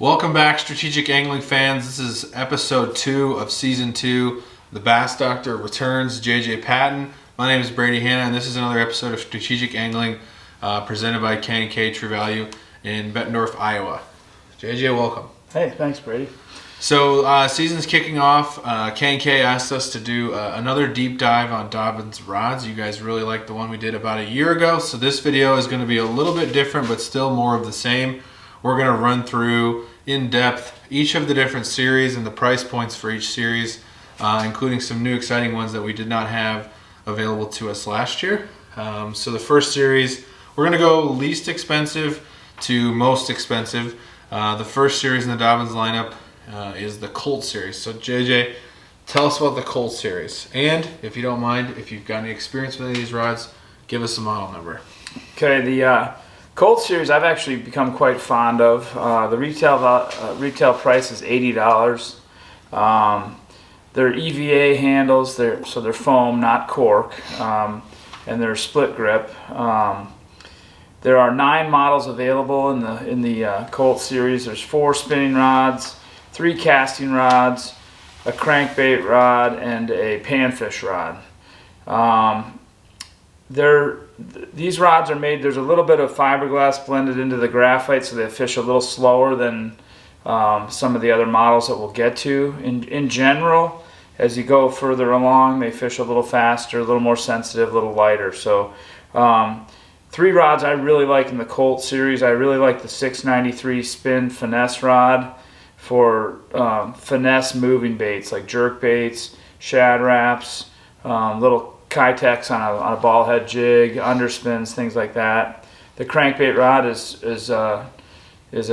Welcome back, strategic angling fans. This is episode 2 of season 2. The Bass Doctor returns, JJ Patton. My name is Brady, Hanna, and this is another episode of strategic angling presented by K&K True Value in Bettendorf, Iowa. JJ, welcome. Hey, thanks, Brady. So season's kicking off. K&K asked us to do another deep dive on Dobyns rods. You guys really liked the one we did about a year ago, so this video is going to be a little bit different, but still more of the same. We're going to run through in depth each of the different series and the price points for each series, including some new exciting ones that we did not have available to us last year. So the first series, we're going to go least expensive to most expensive. The first series in the Dobyns lineup is the Colt Series. So JJ, tell us about the Colt Series. And if you don't mind, if you've got any experience with any of these rods, give us a model number. Okay, the Colt Series I've actually become quite fond of. The retail price is $80. They're EVA handles, so they're foam, not cork, and they're split grip. There are 9 models available in the Colt Series. There's 4 spinning rods, 3 casting rods, a crankbait rod, and a panfish rod. These rods are made, there's a little bit of fiberglass blended into the graphite, so they fish a little slower than some of the other models that we'll get to. In general, as you go further along, they fish a little faster, a little more sensitive, a little lighter. So 3 rods I really like in the Colt Series. I really like the 693 spin finesse rod for finesse moving baits like jerk baits, shad wraps, little Kitex on a ball head jig, underspins, things like that. The crankbait rod is a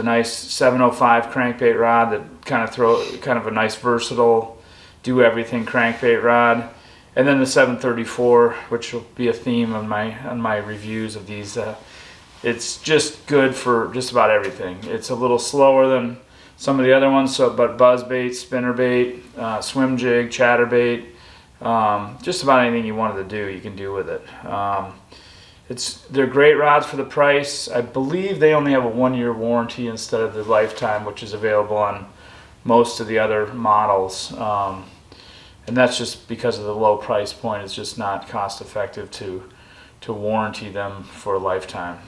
nice 705 crankbait rod that kind of a nice versatile do everything crankbait rod. And then the 734, which will be a theme on my reviews of these. It's just good for just about everything. It's a little slower than some of the other ones, but buzz bait, spinner bait, swim jig, chatterbait, just about anything you wanted to do, you can do with it. They're great rods for the price. I believe they only have a 1-year warranty instead of the lifetime, which is available on most of the other models. And that's just because of the low price point. It's just not cost effective to warranty them for a lifetime.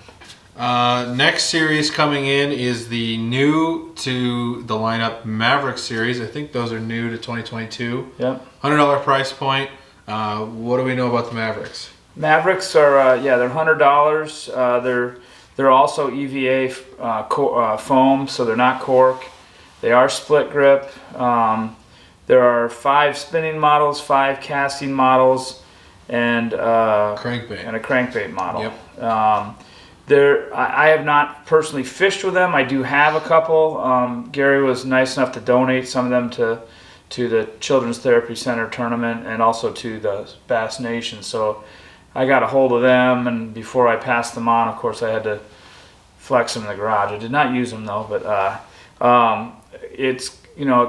Next series coming in is the new to the lineup Maverick Series. I think those are new to 2022. Yep. $100 price point. What do we know about the Mavericks? Mavericks are they're $100. They're also EVA foam, so they're not cork. They are split grip. There are 5 spinning models, 5 casting models, and a crankbait model. Yep. I have not personally fished with them. I do have a couple. Gary was nice enough to donate some of them to the Children's Therapy Center tournament and also to the Bass Nation. So I got a hold of them, and before I passed them on, of course, I had to flex them in the garage. I did not use them though, but it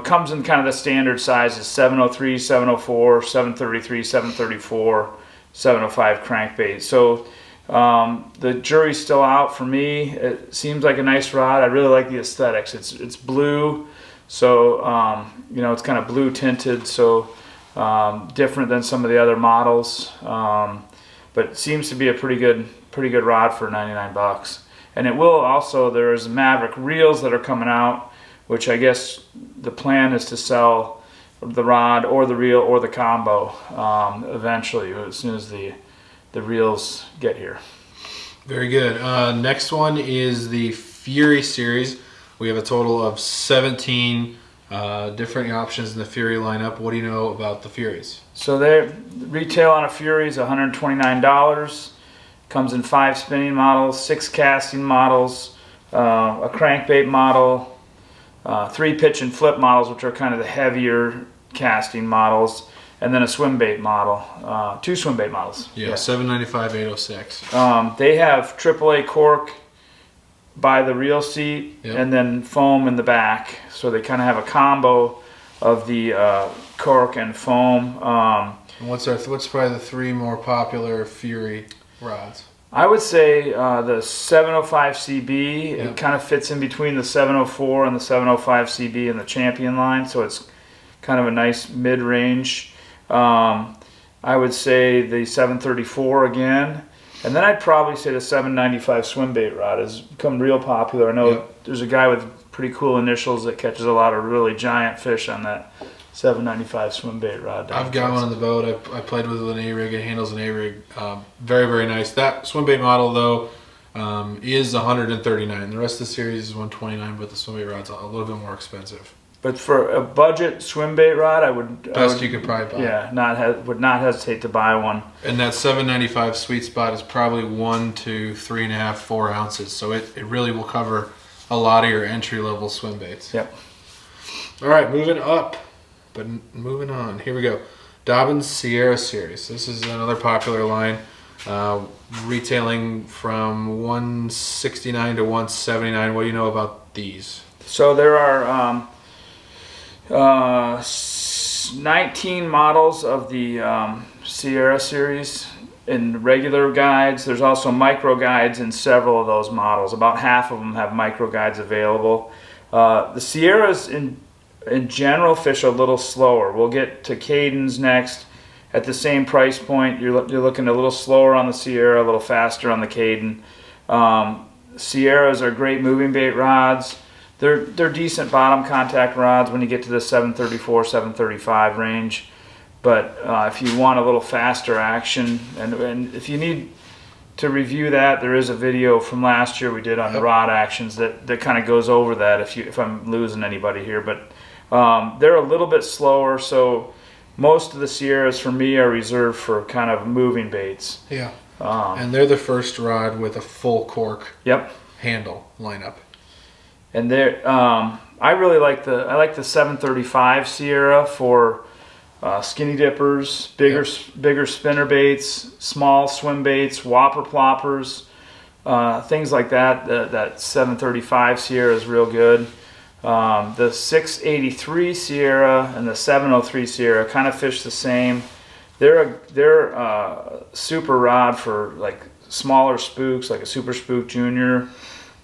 comes in kind of the standard sizes: 703, 704, 733, 734, 705 crankbait. So the jury's still out for me. It seems like a nice rod. I really like the aesthetics. It's blue, so it's kind of blue tinted, so different than some of the other models. But it seems to be a pretty good rod for $99. And it will also, there's Maverick reels that are coming out, which I guess the plan is to sell the rod or the reel or the combo eventually, as soon as the reels get here. Very good. Next one is the Fury Series. We have a total of 17 different options in the Fury lineup. What do you know about the Furies? So they retail on a Fury is $129. Comes in 5 spinning models, 6 casting models, a crankbait model, 3 pitch and flip models, which are kind of the heavier casting models, and then a swim bait model, 2 swim bait models. Yeah. 795, 806. They have AAA cork by the reel seat, yep, and then foam in the back. So they kind of have a combo of the cork and foam. And what's probably the 3 more popular Fury rods? I would say the 705 CB, Yep. it kind of fits in between the 704 and the 705 CB and the Champion line, so it's kind of a nice mid-range. I would say the 734 again, and then I'd probably say the 795 swim bait rod has become real popular. I know Yep. there's a guy with pretty cool initials that catches a lot of really giant fish on that 795 swim bait rod. I've got one on the boat. I played with an A-rig. It handles an A-rig. Very, very nice. That swim bait model, though, is 139. The rest of the series is 129, but the swim bait rod's a little bit more expensive. But for a budget swim bait rod, Best you could probably buy. Yeah, would not hesitate to buy one. And that 795 sweet spot is probably 1 to 3.5, 4 ounces. So it really will cover a lot of your entry-level swim baits. Yep. All right, moving up. But moving on, here we go. Dobyns Sierra Series. This is another popular line, retailing from $169 to $179. What do you know about these? So there are 19 models of the Sierra Series in regular guides. There's also micro guides in several of those models. About half of them have micro guides available. The Sierras in general fish a little slower. We'll get to Cadence next. At the same price point, you're looking a little slower on the Sierra, a little faster on the Cadence. Sierras are great moving bait rods. They're decent bottom contact rods when you get to the 734, 735 range. But if you want a little faster action, and if you need to review that, there is a video from last year we did on the rod actions that kind of goes over that if I'm losing anybody here. But they're a little bit slower, so most of the Sierras for me are reserved for kind of moving baits. Yeah. And they're the first rod with a full cork handle lineup. And I really like the 735 Sierra for skinny dippers, bigger spinner baits, small swim baits, whopper ploppers, things like that. That 735 Sierra is real good. The 683 Sierra and the 703 Sierra kind of fish the same. They're a super rod for like smaller spooks, like a Super Spook Junior,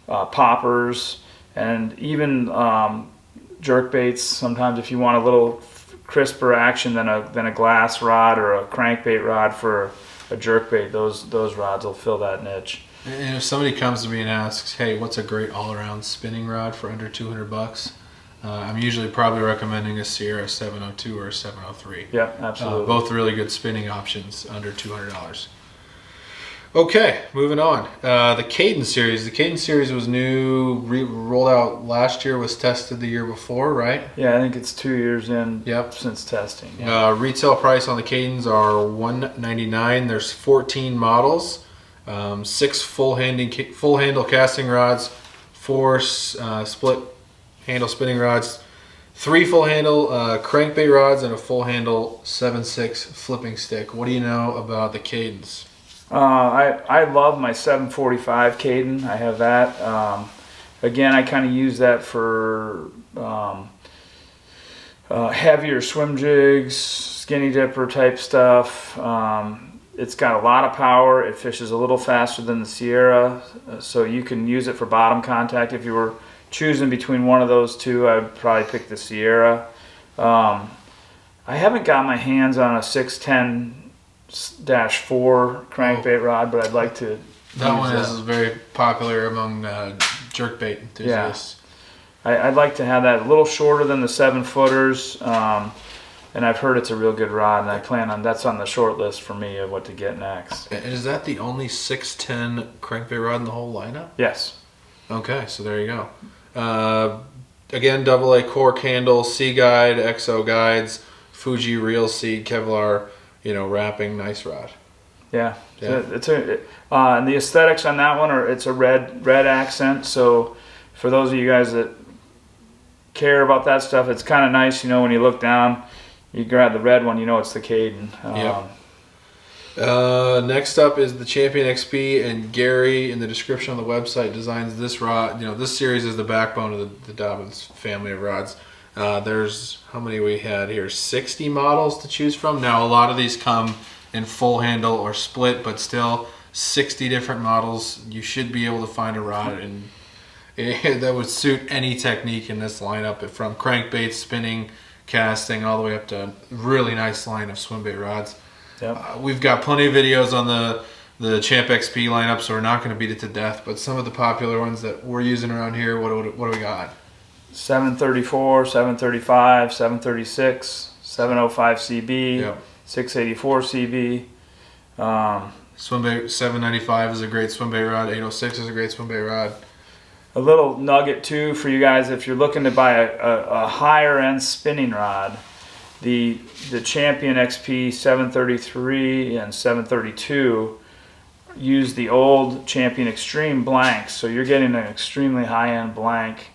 poppers, and even jerk baits. Sometimes if you want a little crisper action than a glass rod or a crankbait rod for a jerk bait, those rods will fill that niche. And if somebody comes to me and asks, hey, what's a great all-around spinning rod for under $200? I'm usually probably recommending a Sierra 702 or a 703. Yeah, absolutely. Both really good spinning options under $200. Okay, moving on. The Cadence Series. The Cadence Series was new, rolled out last year, was tested the year before, right? Yeah, I think it's 2 years in since testing. Yeah. Retail price on the Cadence are $199. There's 14 models. 6 full handle casting rods, 4 split handle spinning rods, 3 full handle crankbait rods, and a full handle 7/6 flipping stick. What do you know about the Cadence? I love my 745 Cadence. I have that. Again, I kind of use that for heavier swim jigs, skinny dipper type stuff. It's got a lot of power. It fishes a little faster than the Sierra, so you can use it for bottom contact. If you were choosing between one of those two, I would probably pick the Sierra. I haven't got my hands on a 610-4 crankbait rod, but I'd like to. That one is very popular among jerkbait enthusiasts. Yeah. I'd like to have that a little shorter than the 7-footers. And I've heard it's a real good rod, and I plan on that's on the short list for me of what to get next. And is that the only 610 crankbait rod in the whole lineup? Yes. Okay, so there you go. Again, AA cork handle, C guide, XO guides, Fuji real seed, Kevlar, wrapping, nice rod. Yeah. And the aesthetics on that one it's a red accent. So for those of you guys that care about that stuff, it's kind of nice. When you look down, you grab the red one, it's the Cadence. Next up is the Champion XP, and Gary in the description on the website designs this rod. This series is the backbone of the Dobyns family of rods. There's how many we had here? 60 models to choose from. Now a lot of these come in full handle or split, but still 60 different models. You should be able to find a rod that would suit any technique in this lineup, from crankbait, spinning, casting, all the way up to a really nice line of swim bait rods. Yep. We've got plenty of videos on the Champ XP lineup, so we're not going to beat it to death. But some of the popular ones that we're using around here, what do we got? 734, 735, 736, 705 CB, Yep. 684 CB. Swim bait 795 is a great swim bait rod. 806 is a great swim bait rod. A little nugget too for you guys, if you're looking to buy a higher end spinning rod, the Champion XP 733 and 732 use the old Champion Extreme blanks, so you're getting an extremely high end blank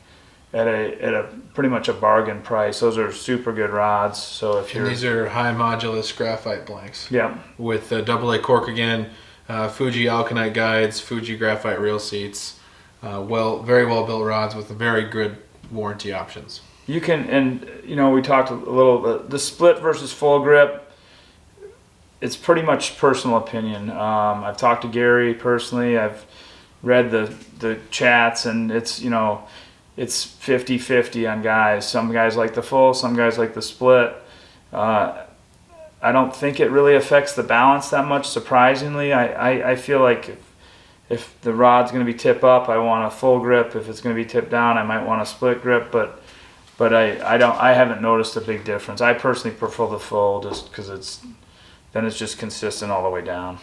at a pretty much a bargain price. Those are super good rods. So if you're, and these are high modulus graphite blanks. Yeah. With AA cork again, Fuji Alkanite guides, Fuji graphite reel seats. Very well built rods with very good warranty options. You can, and you know, we talked a little, the split versus full grip, it's pretty much personal opinion. I've talked to Gary personally, I've read the chats, and it's, you know, it's 50-50 on guys. Some guys like the full, some guys like the split. I don't think it really affects the balance that much, surprisingly. I feel like if the rod's going to be tip up, I want a full grip. If it's going to be tip down, I might want a split grip. But I haven't noticed a big difference. I personally prefer the full, just because it's just consistent all the way down.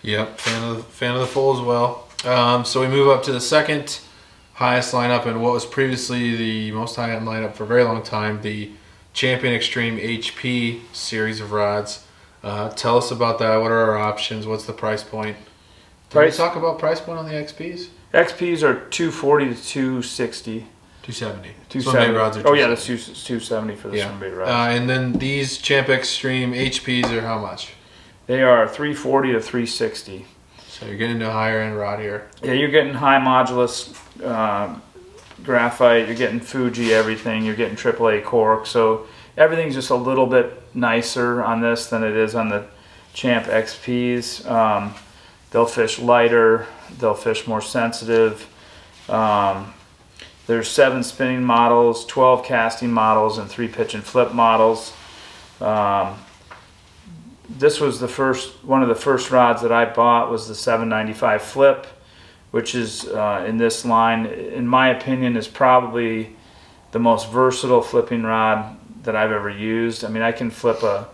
Yep, fan of the full as well. So we move up to the second highest lineup, and what was previously the most high-end lineup for a very long time, the Champion Extreme HP series of rods. Tell us about that. What are our options? What's the price point? Did we talk about price point on the XPs? XPs are 240 to 260. 270. 270. Rods are 270. Oh yeah, that's 270 for the swim bait rods. And then these Champ Extreme HPs are how much? They are 340 to 360. So you're getting into a higher end rod here. Yeah, you're getting high modulus graphite. You're getting Fuji everything. You're getting AAA cork. So everything's just a little bit nicer on this than it is on the Champ XPs. They'll fish lighter. They'll fish more sensitive. There's 7 spinning models, 12 casting models, and 3 pitch and flip models. This was one of the first rods that I bought was the 795 flip, which is in this line, in my opinion, is probably the most versatile flipping rod that I've ever used. I mean, I can flip a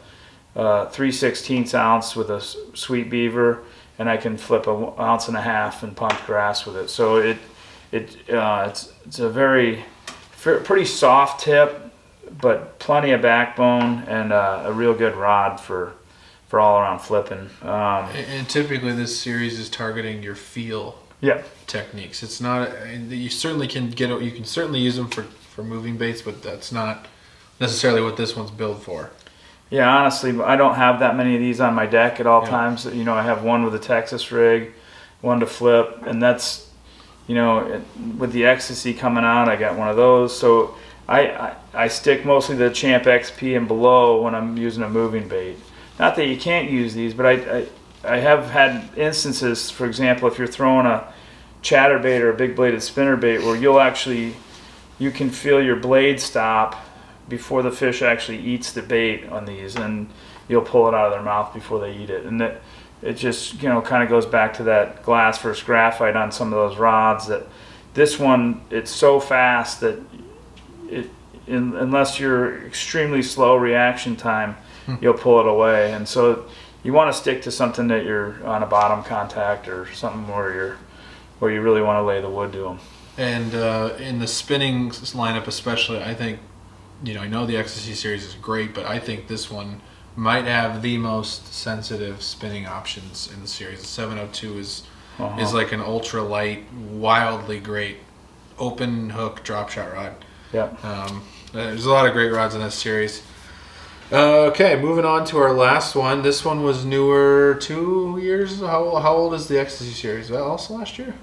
3/16 ounce with a Sweet Beaver, and I can flip an 1.5 ounces in pumped grass with it. So it's a pretty soft tip, but plenty of backbone, and a real good rod for all around flipping. And typically this series is targeting your feel techniques. It's not, you certainly can you can certainly use them for moving baits, but that's not necessarily what this one's built for. Yeah, honestly, I don't have that many of these on my deck at all times. You know, I have one with a Texas rig, one to flip, and that's, you know, with the Xtasy coming out, I got one of those. So I stick mostly to the Champ XP and below when I'm using a moving bait. Not that you can't use these, but I have had instances, for example, if you're throwing a chatterbait or a big bladed spinner bait, where you can feel your blade stop before the fish actually eats the bait on these, and you'll pull it out of their mouth before they eat it. And it just, you know, kind of goes back to that glass versus graphite on some of those rods, that this one, it's so fast that unless you're extremely slow reaction time, you'll pull it away. And so you want to stick to something that you're on a bottom contact, or something where you really want to lay the wood to them. And in the spinning lineup especially, I think, you know, I know the Xtasy series is great, but I think this one might have the most sensitive spinning options in the series. The 702 is like an ultra light, wildly great open hook drop shot rod. Yeah. There's a lot of great rods in this series. Okay, moving on to our last one. This one was newer, 2 years. How old is the Xtasy series? Was that also last year?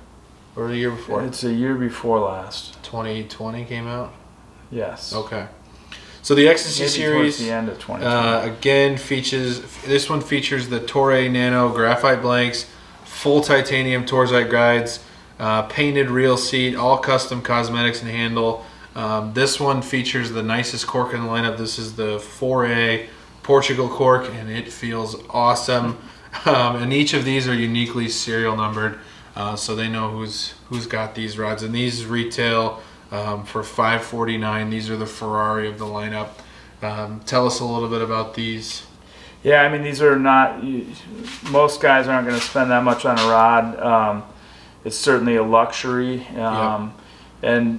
Or the year before? It's a year before last. 2020 came out? Yes. Okay. So the Xtasy series, the end of 2020. again, features the Toray Nano graphite blanks, full titanium Torzite guides, painted reel seat, all custom cosmetics and handle. This one features the nicest cork in the lineup. This is the 4A Portugal cork, and it feels awesome. And each of these are uniquely serial numbered, so they know who's got these rods. And these retail for $549. These are the Ferrari of the lineup. Tell us a little bit about these. Yeah, I mean, these are not, most guys aren't going to spend that much on a rod. It's certainly a luxury. And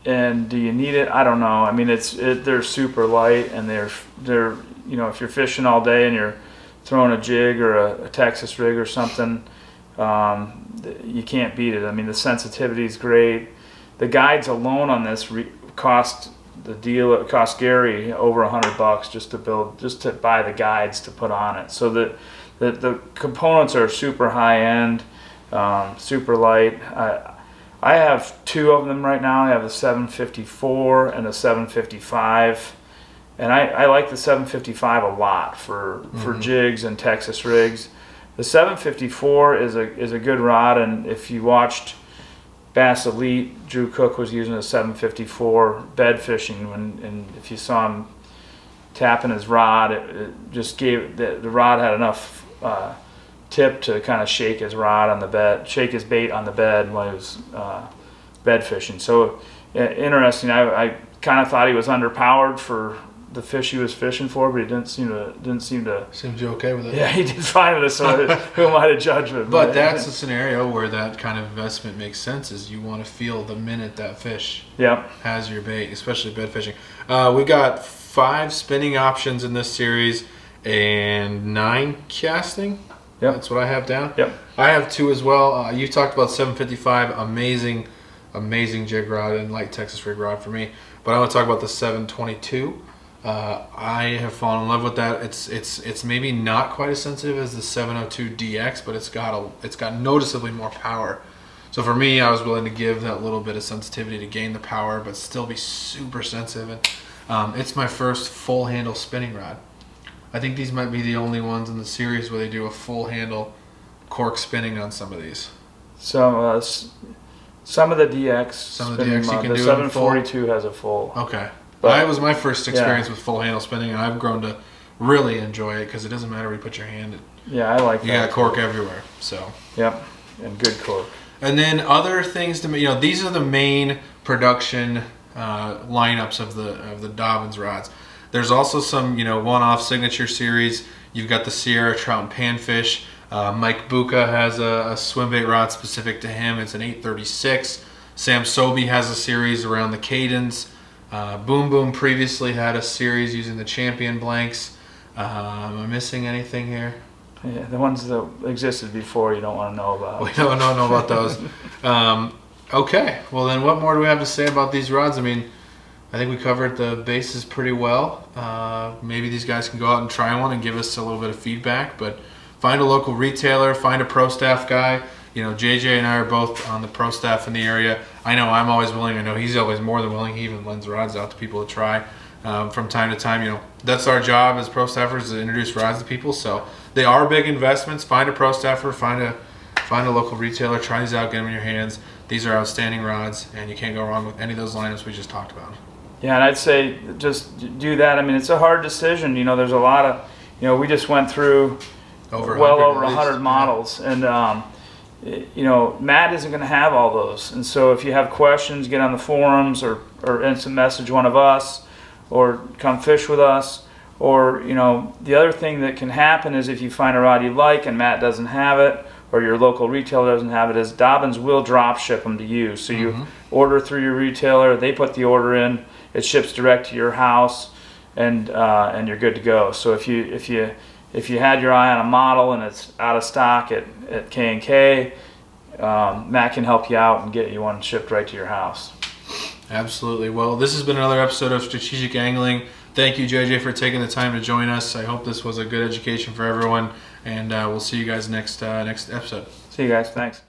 do you need it? I don't know. I mean, they're super light, and they're you know, if you're fishing all day and you're throwing a jig or a Texas rig or something, you can't beat it. I mean, the sensitivity is great. The guides alone on this cost Gary over $100 just to buy the guides to put on it. So the components are super high end, super light. I have two of them right now. I have the 754 and the 755, and I like the 755 a lot for jigs and Texas rigs. The 754 is a good rod, and if you watched Bass Elite, Drew Cook was using a 754 bed fishing, and if you saw him tapping his rod, it just gave the rod had enough tip to kind of shake his rod on the bed, shake his bait on the bed while he was bed fishing. So interesting. I kind of thought he was underpowered for the fish he was fishing for, but he didn't seem to. Seems you okay with it? Yeah, he did fine with it. So who am I to judge it? But that's a scenario where that kind of investment makes sense. Is you want to feel the minute that fish has your bait, especially bed fishing. We got 5 spinning options in this series and 9 casting. Yep. That's what I have down. Yep. I have 2 as well. You talked about 755, amazing jig rod and light Texas rig rod for me. But I want to talk about the 722. I have fallen in love with that. It's maybe not quite as sensitive as the 702 DX, but it's got noticeably more power. So for me, I was willing to give that little bit of sensitivity to gain the power, but still be super sensitive. And it's my first full handle spinning rod. I think these might be the only ones in the series where they do a full handle cork spinning on some of these. So some of the DX, some of the DX you can the do. 742 has a full. Okay. But that was my first experience with full handle spinning, and I've grown to really enjoy it because it doesn't matter where you put your hand. Yeah, I like that. You got cork everywhere. So. Yep, and good cork. And then other things to, these are the main production lineups of the Dobyns rods. There's also some, one-off signature series. You've got the Sierra Trout and Panfish. Mike Buca has a swim bait rod specific to him. It's an 836. Sam Sobey has a series around the Cadence. Boom Boom previously had a series using the Champion blanks. Am I missing anything here? Yeah, the ones that existed before you don't want to know about. We don't know about those. Okay, well then what more do we have to say about these rods? I mean, I think we covered the bases pretty well. Maybe these guys can go out and try one and give us a little bit of feedback, but find a local retailer, find a pro staff guy. JJ and I are both on the pro staff in the area. I know I'm always willing. I know he's always more than willing. He even lends rods out to people to try from time to time. That's our job as pro staffers, to introduce rods to people. So they are big investments. Find a pro staffer, find a local retailer, try these out, get them in your hands. These are outstanding rods, and you can't go wrong with any of those lineups we just talked about. Yeah, and I'd say just do that. I mean, it's a hard decision. There's a lot of, we just went through well over 100 models, and Matt isn't going to have all those. And so if you have questions, get on the forums or instant message one of us, or come fish with us. Or, the other thing that can happen is if you find a rod you like and Matt doesn't have it, or your local retailer doesn't have it, is Dobyns will drop ship them to you. So you order through your retailer, they put the order in, it ships direct to your house, and you're good to go. So if you had your eye on a model and it's out of stock at K&K, Matt can help you out and get you one shipped right to your house. Absolutely. Well, this has been another episode of Strategic Angling. Thank you, JJ, for taking the time to join us. I hope this was a good education for everyone, and we'll see you guys next episode. See you guys. Thanks.